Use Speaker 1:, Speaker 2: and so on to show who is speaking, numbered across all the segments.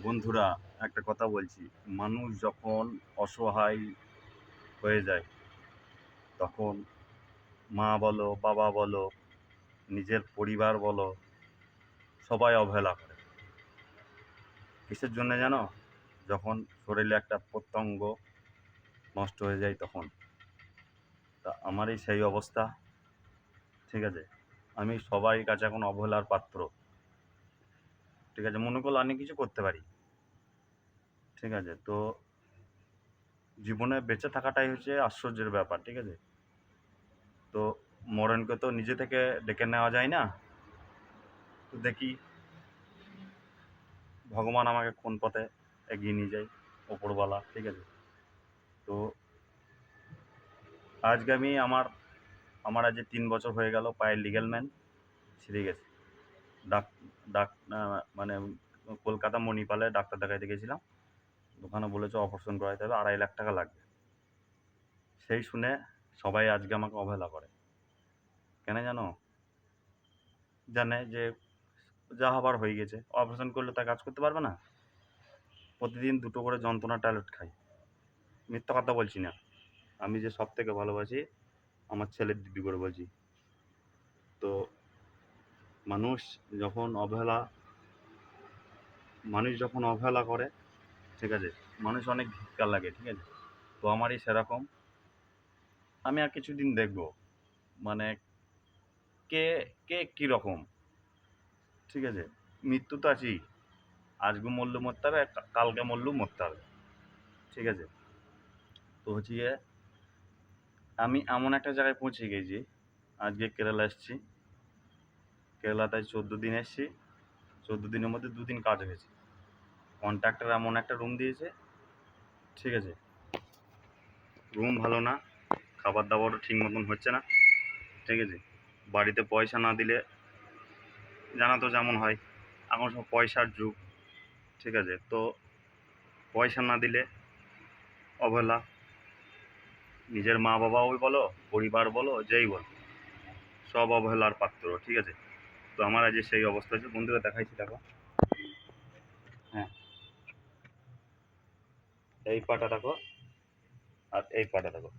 Speaker 1: বন্ধুরা, একটা কথা বলছি। মানুষ যখন অসহায় হয়ে যায়, তখন মা বলো, বাবা বলো, নিজের পরিবার বলো, সবাই অবহেলা করে। কিসের জন্যে জানো? যখন শরীরে একটা প্রত্যঙ্গ নষ্ট হয়ে যায় তখন। তা আমারই সেই অবস্থা, ঠিক আছে? আমি সবার কাছে এখন অবহেলার পাত্র, ঠিক আছে? মনে করলে আমি কিছু করতে পারি, ঠিক আছে? তো জীবনে বেঁচে থাকাটাই হচ্ছে আশ্চর্যের ব্যাপার, ঠিক আছে? তো মরণকে তো নিজে থেকে ডেকে নেওয়া যায় না। তো দেখি ভগবান আমাকে কোন পথে এগিয়ে নিয়ে যায়, ওপরওয়ালা, ঠিক আছে? তো আজকে আমি আমার আমার আজ 3 বছর হয়ে গেল পায়ের লিগ্যামেন্ট ছিঁড়ে গেছে। ডাক ডাক মানে কলকাতা মণিপালে ডাক্তার দেখাইতে গেছিলাম। ওখানে বলেছে অপারেশন করাইতে হবে, 2.5 লাখ টাকা লাগবে। সেই শুনে সবাই আজকে আমাকে অবহেলা করে। কেন জানো? জানে যে যা হবার হয়ে গেছে, অপারেশন করলে তা কাজ করতে পারবে না। প্রতিদিন 2টো করে যন্ত্রণা ট্যাবলেট খাই। মিথ্যা কথা বলছি না। আমি যে সব থেকে ভালোবাসি আমার ছেলের দিব্যি করে বলছি। তো মানুষ যখন অবহেলা মানুষ যখন অবহেলা করে, ঠিক আছে, মানুষ অনেক ধিক্কার লাগে, ঠিক আছে? তো আমারই সেরকম। আমি আর কিছুদিন দেখব, মানে কে কে কীরকম, ঠিক আছে? মৃত্যু তো আছেই। আজকে মরলেও মরতে হবে, কালকে মরলেও মরতে হবে, ঠিক আছে? তো হচ্ছে গিয়ে আমি এমন একটা জায়গায় পৌঁছে গেছি। আজকে কেরালা এসেছি। কেরালাতে 14 দিন এসেছি। 14 দিনের মধ্যে 2 দিন কাজ হয়েছে। কন্ট্রাক্টর এমন একটা রুম দিয়েছে, ঠিক আছে? রুম ভালো না, খাবার দাবারও ঠিক মতন হচ্ছে না, ঠিক আছে? বাড়িতে পয়সা না দিলে জানা তো যেমন হয়, এখন সব পয়সার যুগ, ঠিক আছে? তো পয়সা না দিলে অবহেলা, নিজের মা বাবাও বলো, পরিবার বলো, যেই বলো, সব অবহেলার পাত্র, ঠিক আছে? তো আমার আজ সেই অবস্থা হচ্ছে। বন্ধুরা দেখাইছি, দেখো। হ্যাঁ, এই পাটা দেখো আর এই পাটা দেখো,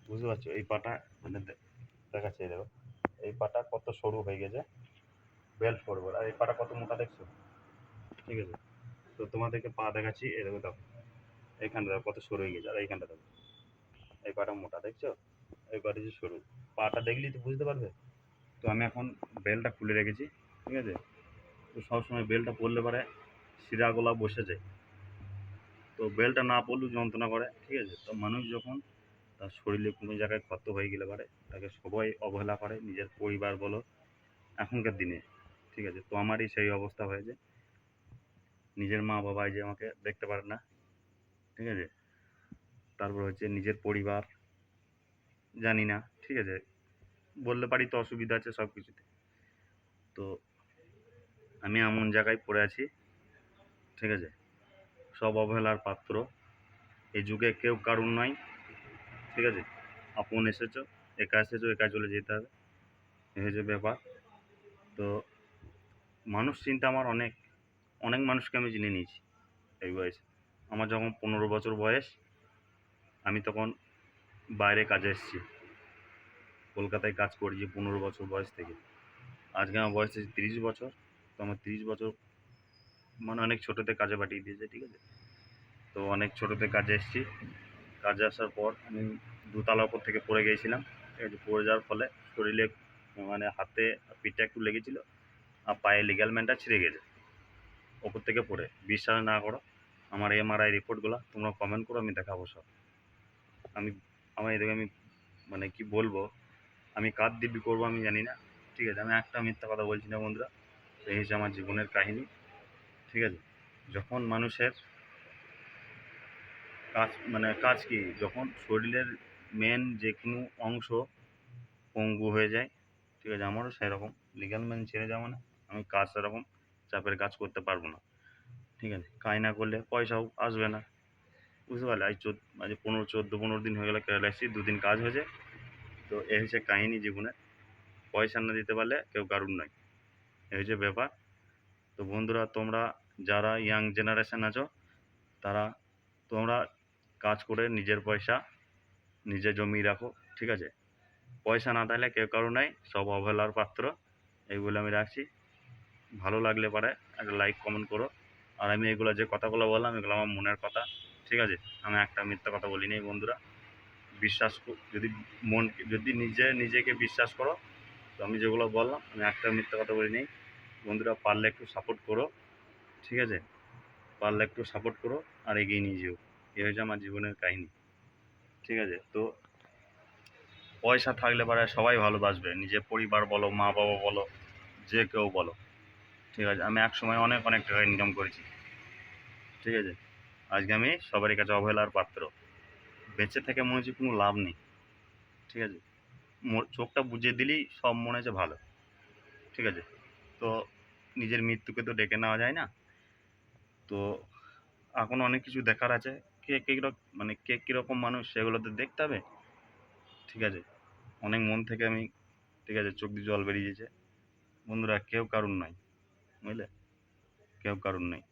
Speaker 1: বুঝতে পারছো? এই পাটা মানে দেখাচ্ছে, এই দেখো, এই পাটা কত সরু হয়ে গেছে, বেল্ট পরবো। আর এই পাটা কত মোটা দেখছো, ঠিক আছে? তো তোমাদেরকে পা দেখাচ্ছি, এই দেখো, দেখো এইখানটা দেখো কত সরু হয়ে গেছে, আর এইখানটা দেখো, এই পাটা মোটা দেখছো, এই পাটা যে সরু। পাটা দেখলেই তো বুঝতে পারবে। তো আমি এখন বেল্টটা খুলে রেখেছি, ঠিক আছে? তো সবসময় বেল্টটা পরলে পরে শিরাগুলা বসে যায়। তো বেল্টটা না পরলেও যন্ত্রণা করে, ঠিক আছে? তো মানুষ যখন তার শরীরে কোনো জায়গায় ক্ষত হয়ে গেলে পারে তাকে সবাই অবহেলা করে, নিজের পরিবার বলো, এখনকার দিনে, ঠিক আছে? তো আমারই সেই অবস্থা হয়েছে। নিজের মা বাবাই যে আমাকে দেখতে পারে না, ঠিক আছে? তারপর হচ্ছে নিজের পরিবার জানি না, ঠিক আছে? বললে পারি তো অসুবিধা আছে সব কিছুতে। তো আমি এমন জায়গায় পড়ে আছি, ঠিক আছে? সব অবহেলার পাত্র। এই যুগে কেউ কারুর নয়, ঠিক আছে? আপন এসেছো, একা এসেছো, একা চলে যেতে হবে, এই হচ্ছে ব্যাপার। তো মানুষ চিন্তা আমার অনেক অনেক মানুষকে আমি চিনে নিয়েছি এই বয়সে। আমার যখন 15 বছর বয়স, আমি তখন বাইরে কাজে এসেছি, কলকাতায় কাজ করেছি 15 বছর বয়স থেকে। আজকে আমার বয়স হচ্ছে 30 বছর। তো আমার 30 বছর মানে অনেক ছোটোতে কাজে পাঠিয়ে দিয়েছে, ঠিক আছে? তো অনেক ছোটোতে কাজে এসেছি। কাজে আসার পর আমি 2তলার উপর থেকে পড়ে গিয়েছিলাম, ঠিক আছে? পড়ে যাওয়ার ফলে শরীরে মানে হাতে পিঠে একটু লেগেছিল, আর পায়ে লিগ্যামেন্টটা ছিঁড়ে গেছে ওপর থেকে পড়ে। বিশ্বাস না করো, আমার এমআরআই রিপোর্টগুলো তোমরা কমেন্ট করো, আমি দেখাবো সব। আমি আমার এদিকে আমি মানে কি বলবো, আমি কার দিব্যি করবো আমি জানি না, ঠিক আছে? আমি একটা মিথ্যা কথা বলছি না বন্ধুরা। এই হচ্ছে আমার জীবনের কাহিনী, ঠিক আছে? যখন মানুষের কাজ মানে কাজ কি, যখন শরীরের মেন যে কোনো অংশ পঙ্গু হয়ে যায়, ঠিক আছে? আমারও সেরকম লিগ্যামেন্ট ছেড়ে যাওয়া, মানে আমি কাজ সেরকম চাপের কাজ করতে পারবো না, ঠিক আছে? কাজ না করলে পয়সাও আসবে না, বুঝতে পারলে? আজ 14-15 দিন হয়ে গেলো কেরালা এসেছি, 2 দিন কাজ হয়েছে। তো এই হচ্ছে কাহিনী জীবনে। পয়সা না দিতে পারলে কেউ কারুর নয়, এই হচ্ছে ব্যাপার। তো বন্ধুরা, তোমরা যারা ইয়াং জেনারেশন আছো তারা তোমরা কাজ করে নিজের পয়সা নিজে জমিয়ে রাখো, ঠিক আছে? পয়সা না থাকলে কেউ কারো নাই, সব অবহেলার পাত্র। এই বলে আমি রাখছি। ভালো লাগলে পারে একটা লাইক কমেন্ট করো। আর আমি এগুলো যে কথাগুলো বললাম এগুলো আমার মনের কথা, ঠিক আছে? আমি একটা মিথ্যা কথা বলিনি বন্ধুরা। যদি যদি নিজেকে বিশ্বাস করো, তো আমি যেগুলো বললাম আমি একটা মিথ্যা কথা বলিনি বন্ধুরা। পারলে একটু সাপোর্ট করো, ঠিক আছে? পারলে একটু সাপোর্ট করো আর এগিয়ে নিয়ে যেও। এই হচ্ছে আমার জীবনের কাহিনী, ঠিক আছে? তো পয়সা থাকলে পারে সবাই ভালোবাসবে, নিজের পরিবার বলো, মা বাবা বলো, যে কেউ বলো, ঠিক আছে? আমি এক সময় অনেক অনেক টাকা ইনকাম করেছি, ঠিক আছে? আজকে আমি সবারই কাছে অবহেলার পাত্র। বেঁচে থেকে মনে হচ্ছে কোনো লাভ নেই, ঠিক আছে? চোখটা বুজিয়ে দিলেই সব মনে হচ্ছে ভালো, ঠিক আছে? তো নিজের মৃত্যুকে তো ডেকে নেওয়া যায় না। তো এখন অনেক কিছু দেখার আছে। কে কীরকম মানুষ সেগুলো তো দেখতে হবে, ঠিক আছে? অনেক মন থেকে আমি, ঠিক আছে, চোখ দিয়ে জল বেরিয়েছে বন্ধুরা। কেউ কারুর নাই, বুঝলে? কেউ কারুর নেই।